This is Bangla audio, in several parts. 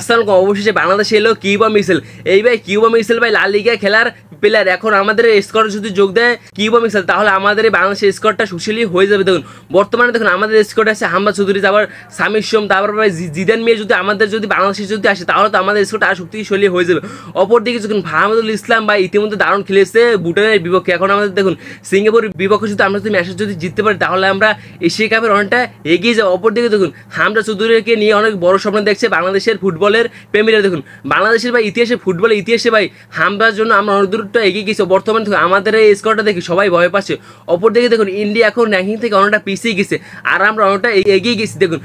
আসসালামু অবশেষে বাংলাদেশে এলো কিউবা মিসেল। এই ভাই কিউবা মিসেল ভাই লা লিগা খেলার প্লেয়ার। এখন আমাদের স্কোয়াডে যদি যোগ দেয় কিউবা মিসেল, তাহলে আমাদের এই বাংলাদেশের স্কোয়াডটা সুশীলই হয়ে যাবে। দেখুন বর্তমানে দেখুন আমাদের স্কোয়াডে আছে হামজা চৌধুরী, তারপর সামির সোম, তারপর ভাই জিদান মিয়া যদি আমাদের যদি বাংলাদেশে যদি আসে তাহলে তো আমাদের স্কোয়াডটা আর শক্তিশালী হয়ে যাবে। অপরদিকে দেখুন ফাহমুদুল ইসলাম ভাই ইতিমধ্যে দারুণ খেলেছে ভুটানের বিপক্ষে। এখন আমাদের দেখুন সিঙ্গাপুরের বিপক্ষে যদি আমরা যদি ম্যাচে যদি জিততে পারি তাহলে আমরা এশিয়া কাপের অনেকটা এগিয়ে যাবো। অপরদিকে দেখুন হামজা চৌধুরীকে নিয়ে অনেক বড় স্বপ্ন দেখছে বাংলাদেশের ফুটবলের প্রেমীরা। দেখুন বাংলাদেশের ভাই ইতিহাসে ফুটবলের ইতিহাসে ভাই হামজার জন্য আমরা অনেক দূরটা এগিয়ে গেছি। বর্তমানে দেখুন আমাদের এই স্কোরটা দেখি সবাই ভয় পাচ্ছে। অপরদিকে দেখুন ইন্ডিয়া এখন র্যাঙ্কিং থেকে অনেকটা পিছিয়ে গেছে আর আমরা অনেকটা এগিয়ে গেছি। দেখুন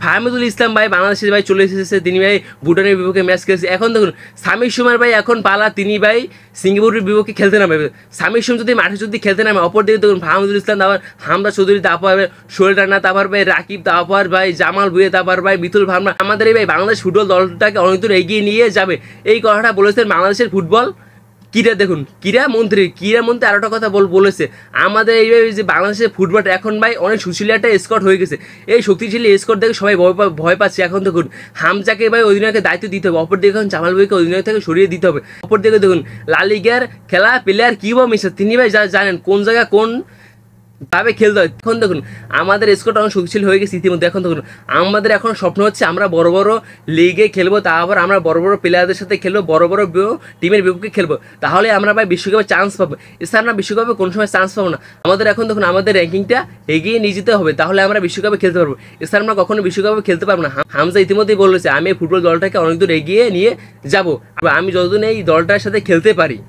ফাহমুদুল ইসলাম ভাই বাংলাদেশের ভাই চলে এসেছে, তিনি ভাই ভুটানের বিপক্ষে ম্যাচ খেলছে। এখন দেখুন সামির সোমের ভাই এখন পালা, তিনি ভাই সিঙ্গাপুরের বিপক্ষে খেলতে নামে। সামির সোম যদি মাঠে যদি খেলতে নামে, অপরদিকে দেখুন ফাহমুদুল ইসলাম, তারপর হামজা চৌধুরী, তারপর সোহেল রানা, তারপর ভাই রাকিব, তারপর ভাই জামাল ভুঁইয়া, তারপর ভাই মিতুল ভার্মা আমাদের এই ভাই বাংলাদেশ ফুটবল দলটাকে অনেক দূর এগিয়ে নিয়ে যাবে। এই কথাটা বলেছেন বাংলাদেশের ফুটবল ক্রীড়ামন্ত্রী আরো একটা কথা বলেছে আমাদের এই যে বাংলাদেশের ফুটবলটা এখন ভাই অনেক সুশীল একটা স্কোয়াড হয়ে গেছে। এই শক্তিশালী স্কোয়াড দেখে সবাই ভয় পাচ্ছে। এখন দেখুন হামজাকে ভাই অধিনায়কের দায়িত্ব দিতে হবে, অপরদিকে এখন জামাল ভুঁইয়াকে অধিনায়ক থেকে সরিয়ে দিতে হবে। অপরদিকে দেখুন লা লিগার খেলা প্লেয়ার কিউবা মিসেল, তিনি ভাই জানেন কোন জায়গা কোন ভাবে খেলতে হয়। এখন দেখুন আমাদের স্কোরটা অনেক শক্তিশালী হয়ে গেছে ইতিমধ্যে। এখন দেখুন আমাদের এখন স্বপ্ন হচ্ছে আমরা বড় বড় লিগে খেলবো, তারপর আমরা বড় বড় প্লেয়ারদের সাথে খেলবো, বড় বড় টিমের বিপক্ষে খেলবো, তাহলে আমরা ভাই বিশ্বকাপে চান্স পাবো। এছাড়া আমরা বিশ্বকাপে কোনো সময় চান্স পাবো না। আমাদের এখন দেখুন আমাদের র্যাঙ্কিংটা এগিয়ে নিয়ে যেতে হবে, তাহলে আমরা বিশ্বকাপে খেলতে পারবো। এছাড়া আমরা কখনো বিশ্বকাপে খেলতে পারবো না। হামজা ইতিমধ্যেই বলেছে আমি ফুটবল দলটাকে অনেক দূর এগিয়ে নিয়ে যাবো, আমি যতদিন এই দলটার সাথে খেলতে পারি।